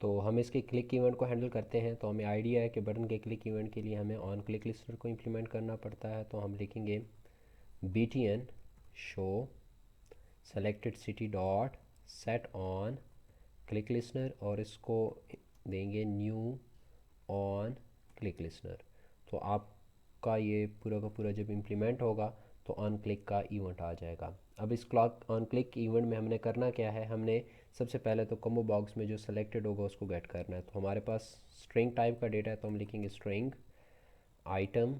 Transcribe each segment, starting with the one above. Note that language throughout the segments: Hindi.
तो हम इसके क्लिक इवेंट को हैंडल करते हैं। तो हमें आइडिया है कि बटन के क्लिक इवेंट के लिए हमें ऑन क्लिक लिस्टर को इम्प्लीमेंट करना पड़ता है। तो हम लिखेंगे btn show selected city dot set on click listener और इसको देंगे न्यू ऑन क्लिक लिसनर। तो आपका ये पूरा का पूरा जब इम्प्लीमेंट होगा तो ऑन क्लिक का इवेंट आ जाएगा। अब इस क्लॉक ऑन क्लिक इवेंट में हमने करना क्या है, हमने सबसे पहले तो कॉम्बो बॉक्स में जो सेलेक्टेड होगा उसको गेट करना है। तो हमारे पास स्ट्रिंग टाइप का डेटा है, तो हम लिखेंगे string item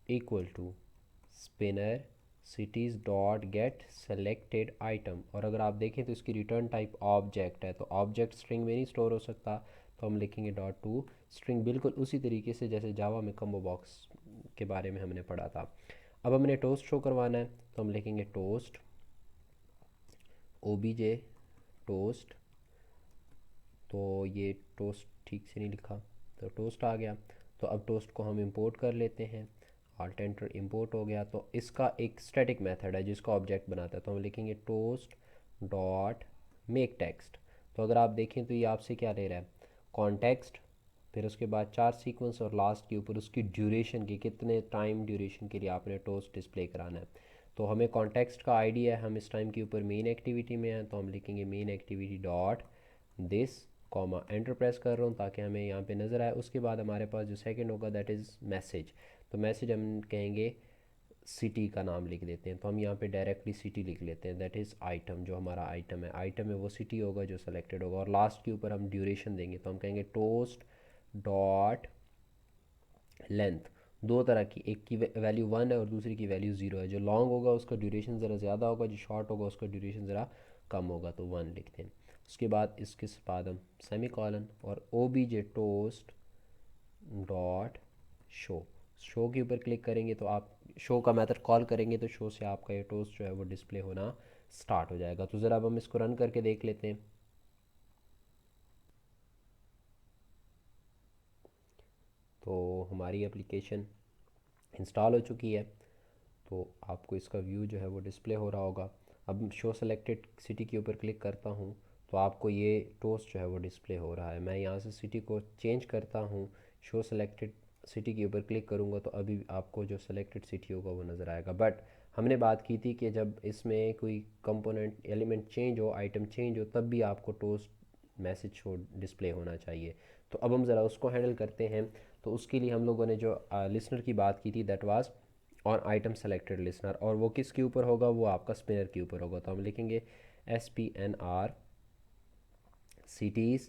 equal to spinner cities dot get selected item. और अगर आप देखें तो इसकी रिटर्न टाइप ऑब्जेक्ट है, तो ऑब्जेक्ट स्ट्रिंग में नहीं स्टोर हो सकता, तो हम लिखेंगे डॉट टू स्ट्रिंग, बिल्कुल उसी तरीके से जैसे जावा में कॉम्बो बॉक्स के बारे में हमने पढ़ा था। अब हमने टोस्ट शो करवाना है, तो हम लिखेंगे टोस्ट ओबीजे टोस्ट। तो ये टोस्ट ठीक से नहीं लिखा, तो टोस्ट आ गया। तो अब टोस्ट को हम इंपोर्ट कर लेते हैं, ऑल्ट एंटर इंपोर्ट हो गया। तो इसका एक स्टैटिक मेथड है जिसका ऑब्जेक्ट बनाता है, तो हम लिखेंगे टोस्ट डॉट मेक टेक्स्ट। तो अगर आप देखें तो ये आपसे क्या ले रहा है, कॉन्टेक्स्ट, फिर उसके बाद 4 सीक्वेंस और लास्ट के ऊपर उसकी ड्यूरेशन की, कितने टाइम ड्यूरेशन के लिए आपने टोस्ट डिस्प्ले कराना है। तो हमें कॉन्टेक्स्ट का आइडिया है, हम इस टाइम के ऊपर मेन एक्टिविटी में हैं, तो हम लिखेंगे main activity dot this comma enter press कर रहा हूँ ताकि हमें यहाँ पे नज़र आए। उसके बाद हमारे पास जो सेकंड होगा दैट इज़ मैसेज। तो मैसेज हम कहेंगे सिटी का नाम लिख देते हैं, तो हम यहाँ पे डायरेक्टली सिटी लिख लेते हैं, दैट इज़ आइटम, जो हमारा आइटम है वो सिटी होगा जो सेलेक्टेड होगा। और लास्ट के ऊपर हम ड्यूरेशन देंगे, तो हम कहेंगे टोस्ट डॉट लेंथ। दो तरह की, एक की वैल्यू 1 है और दूसरी की वैल्यू 0 है। जो लॉन्ग होगा उसका ड्यूरेशन ज़रा ज़्यादा होगा, जो शॉर्ट होगा उसका ड्यूरेशन ज़रा कम होगा, तो 1 लिखते हैं। उसके बाद इसके बाद हम सेमी कॉलन और O B J toast dot show, show के ऊपर क्लिक करेंगे तो आप शो का मेथड कॉल करेंगे तो शो से आपका ये टोस्ट जो है वो डिस्प्ले होना स्टार्ट हो जाएगा। तो ज़रा अब हम इसको रन करके देख लेते हैं। तो हमारी एप्लीकेशन इंस्टॉल हो चुकी है, तो आपको इसका व्यू जो है वो डिस्प्ले हो रहा होगा। अब शो सेलेक्टेड सिटी के ऊपर क्लिक करता हूँ तो आपको ये टोस्ट जो है वो डिस्प्ले हो रहा है। मैं यहाँ से सिटी को चेंज करता हूँ, शो सेलेक्टेड सिटी के ऊपर क्लिक करूँगा तो अभी आपको जो सेलेक्टेड सिटी होगा वो नज़र आएगा। बट हमने बात की थी कि जब इसमें कोई कंपोनेंट एलिमेंट चेंज हो, आइटम चेंज हो, तब भी आपको टोस्ट मैसेज शो डिस्प्ले होना चाहिए। तो अब हम ज़रा उसको हैंडल करते हैं। तो उसके लिए हम लोगों ने जो लिसनर की बात की थी that was on item selected listener, और वो किसके ऊपर होगा, वो आपका स्पिनर के ऊपर होगा। तो हम लिखेंगे SPNR cities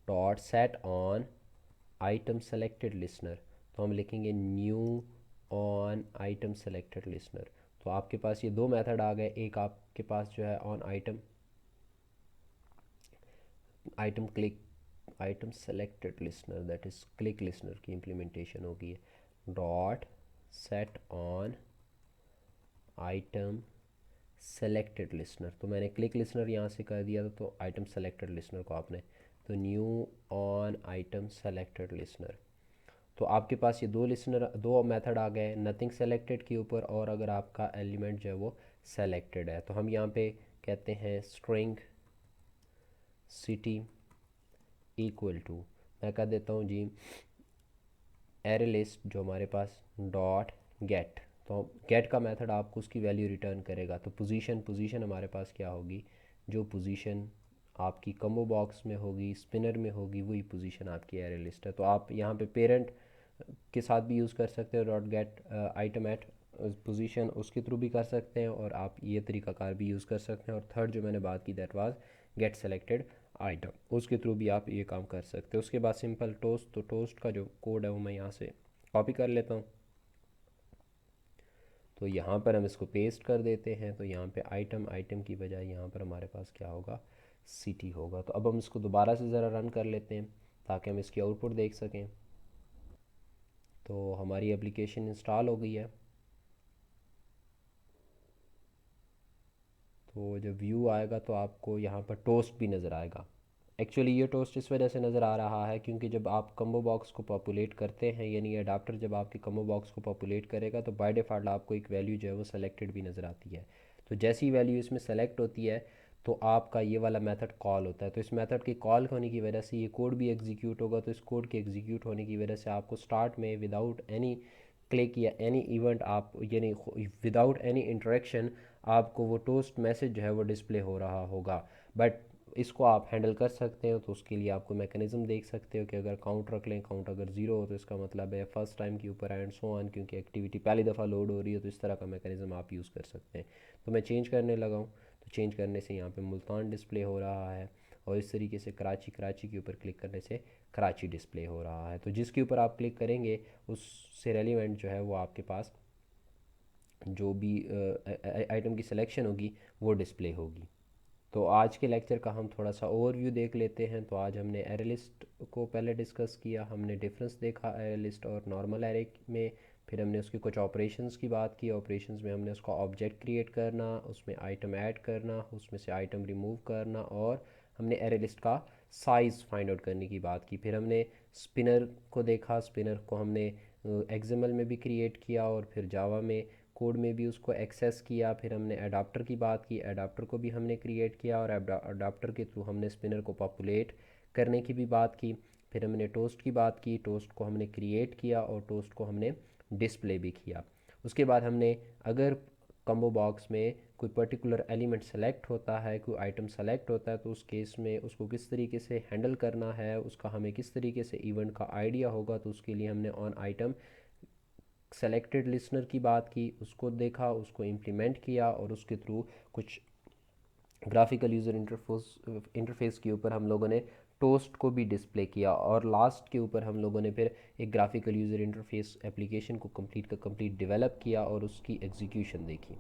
dot set on item selected listener. तो हम लिखेंगे new on item selected listener. तो आपके पास ये दो मेथड आ गए, एक आपके पास जो है on item item click item selected listener that is click listener की इम्प्लीमेंटेशन होगी dot set on item selected listener. तो मैंने क्लिक लिसनर यहाँ से कर दिया था, तो आइटम सेलेक्टेड लिसनर को आपने, तो new on item selected listener. तो आपके पास ये दो लिसनर, दो मेथड आ गए, नथिंग सेलेक्टेड के ऊपर और अगर आपका एलिमेंट जो है वो सेलेक्टेड है। तो हम यहाँ पे कहते हैं स्ट्रिंग सिटी इक्वल टू, मैं कर देता हूँ जी एरे लिस्ट जो हमारे पास डॉट गेट। तो गेट का मेथड आपको उसकी वैल्यू रिटर्न करेगा। तो पोजीशन हमारे पास क्या होगी, जो पोजीशन आपकी कम्बो बॉक्स में होगी, स्पिनर में होगी, वही पोजीशन आपकी एरे लिस्ट है। तो आप यहाँ पे पेरेंट के साथ भी यूज़ कर सकते हो, dot get item at position, उसके थ्रू भी कर सकते हैं, और आप ये तरीकाकार भी यूज़ कर सकते हैं। और थर्ड जो मैंने बात की that was gate selected item, उसके थ्रू भी आप ये काम कर सकते हो। उसके बाद सिंपल टोस्ट, तो टोस्ट का जो कोड है वो मैं यहाँ से कॉपी कर लेता हूँ। तो यहाँ पर हम इसको पेस्ट कर देते हैं, तो यहाँ पे आइटम की बजाय यहाँ पर हमारे पास क्या होगा, सिटी होगा। तो अब हम इसको दोबारा से ज़रा रन कर लेते हैं ताकि हम इसकी आउटपुट देख सकें। तो हमारी एप्लीकेशन इंस्टॉल हो गई है। तो जब व्यू आएगा तो आपको यहाँ पर टोस्ट भी नज़र आएगा। एक्चुअली ये टोस्ट इस वजह से नज़र आ रहा है क्योंकि जब आप कम्बो बॉक्स को पॉपुलेट करते हैं, यानी अडाप्टर जब आपके कम्बो बॉक्स को पॉपुलेट करेगा तो बाय डिफ़ॉल्ट आपको एक वैल्यू जो है वो सेलेक्टेड भी नज़र आती है। तो जैसी वैल्यू इसमें सेलेक्ट होती है तो आपका ये वाला मेथड कॉल होता है। तो इस मेथड के कॉल होने की वजह से ये कोड भी एग्जीक्यूट होगा। तो इस कोड के एग्जीक्यूट होने की वजह से आपको स्टार्ट में विदाउट एनी क्लिक या एनी इवेंट आप यानी विदाउट एनी इंटरेक्शन आपको वो टोस्ट मैसेज जो है वो डिस्प्ले हो रहा होगा। बट इसको आप हैंडल कर सकते हो, तो उसके लिए आपको मैकेनिज़्म देख सकते हो कि अगर काउंट रख लें, काउंट अगर ज़ीरो हो तो इसका मतलब है फर्स्ट टाइम के ऊपर एंड सो ऑन, क्योंकि एक्टिविटी पहली दफ़ा लोड हो रही है। तो इस तरह का मैकेनिज़्म आप यूज़ कर सकते हैं। तो मैं चेंज करने लगा हूँ, तो चेंज करने से यहाँ पे मुल्तान डिस्प्ले हो रहा है, और इस तरीके से कराची कराची के ऊपर क्लिक करने से कराची डिस्प्ले हो रहा है। तो जिसके ऊपर आप क्लिक करेंगे उससे रेलिवेंट जो है वो आपके पास जो भी आइटम की सिलेक्शन होगी वो डिस्प्ले होगी। तो आज के लेक्चर का हम थोड़ा सा ओवरव्यू देख लेते हैं। तो आज हमने एरे लिस्ट को पहले डिस्कस किया, हमने डिफरेंस देखा एरे लिस्ट और नॉर्मल एरे में। फिर हमने उसकी कुछ ऑपरेशंस की बात की। ऑपरेशंस में हमने उसका ऑब्जेक्ट क्रिएट करना, उसमें आइटम ऐड करना, उसमें से आइटम रिमूव करना, और हमने एरे लिस्ट का साइज़ फाइंड आउट करने की बात की। फिर हमने स्पिनर को देखा। स्पिनर को हमने एक्सएमएल में भी क्रिएट किया और फिर जावा में कोड में भी उसको एक्सेस किया। फिर हमने अडाप्टर की बात की, अडाप्टर को भी हमने क्रिएट किया और अडाप्टर के थ्रू हमने स्पिनर को पॉपुलेट करने की भी बात की। फिर हमने टोस्ट की बात की, टोस्ट को हमने क्रिएट किया और टोस्ट को हमने डिस्प्ले भी किया। उसके बाद हमने अगर कम्बो बॉक्स में कोई पर्टिकुलर एलिमेंट सेलेक्ट होता है, कोई आइटम सेलेक्ट होता है, तो उस केस में उसको किस तरीके से हैंडल करना है, उसका हमें किस तरीके से इवेंट का आइडिया होगा। तो उसके लिए हमने ऑन आइटम सेलेक्टेड लिसनर की बात की, उसको देखा, उसको इम्प्लीमेंट किया, और उसके थ्रू कुछ ग्राफिकल यूज़र इंटरफेस के ऊपर हम लोगों ने टोस्ट को भी डिस्प्ले किया, और लास्ट के ऊपर हम लोगों ने फिर एक ग्राफिकल यूज़र इंटरफेस एप्लीकेशन को कंप्लीट डेवलप किया और उसकी एग्जीक्यूशन देखी।